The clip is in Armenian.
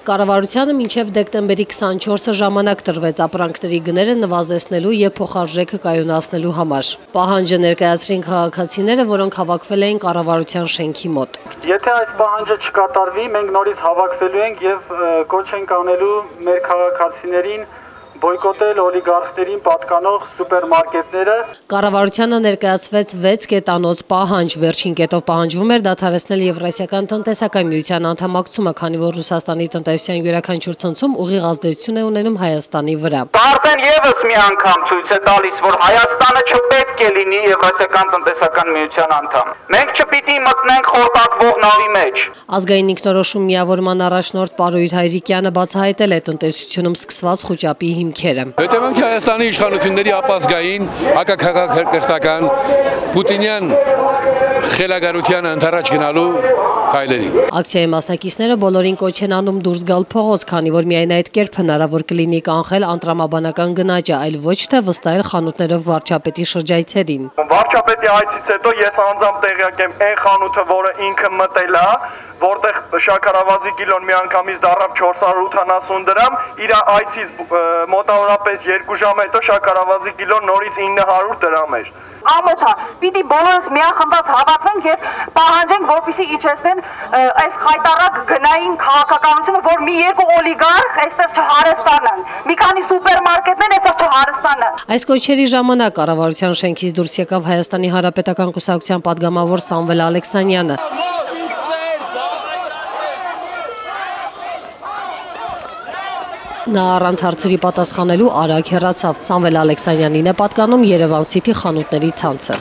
Կառավարությանը մինչև դեկտեմբերի 24-ը ժամանակ տրվեց ապրանքների գները նվազեցնելու և փոխարժեքը կայունացնելու համար։ Պահանջը ներկայացրին քաղաքացիները, որոնք հավաքվել էին կառավարության շենքի մոտ։ Եթե այս պահանջը չկատարվի, մենք նորից հավաքվելու ենք և կոչ ենք անելու մեր քաղաքացիներին բոյկոտել օլիգարխներին պատկանող սուպերմարկետները։ Կառավարությանը ներկայացվեց 6 կետանոց պահանջ, վերջին կետով պահանջվում էր դադարեցնել Եվրասիական տնտեսական միության անդամակցումը, քանի որ Ռուսաստանի տնտեսության յուրաքանչյուր ցնցում ուղիղ ազդեցություն է ունենում Հայաստանի վրա։ Արդեն եւս մի անգամ ցույց է տալիս, որ Հայաստանը չպետք է լինի Եվրասիական տնտեսական միության անդամ։ Մենք չպիտի մտնենք խորտակվող նավի մեջ։ Ազգային ինքնորոշում միավորման առաջնորդ Պարույր Հայրիկյանը բացահայտել է տնտեսությունում սկսված խոճապի հիմքերը։ Հետևանքի Հայաստանի իշխանությունների ապազգային հակաքրթական պուտինյան խելագարության ընդառաջ գնալու քայլերին։ Ակցիայի մասնակիցները բոլորին կոչ են անում դուրս գալ փողոց, քանի որ միայն այդ կերպ հնարավոր կլինի կանխել անտրամաբանական գնաճը, այլ ոչ թե վստահել խանութներով վարչապետի շրջայցերին։ Վարչապետի այցից հետո ես անձամբ տեղյակ եմ այն խանութը, որը ինքը մտել է, որտեղ շաքարավազի կիլոն միանգամից դառավ 480 դրամ, իր այցից մոտավորապես 2 ժամ հետո շաքարավազի կիլոն նորից 900 դրամ էր։ Ամոթա, պիտի բոլորս միախմբած հավաքվենք եւ պահանջենք, որպեսզի իջեցնեն այս խայտարակ գնային քաղաքականությունը, որ մի երկու օլիգարխ այստեղ չհարստանան, մի քանի սուպերմարկետներ այստեղ չհարստանան։ Այս կոչերի ժամանակ կառավարության շենքից դուրս եկավ Հայաստանի Հանրապետական կուսակցության падգամավոր Սամվել Ալեքսանյանը։ Նա առանց հարցերի պատասխանելու արագ հեռացավ։ Սամվել Ալեքսանյանին է պատկանում Երևան Սիթի խանութների ցանցը։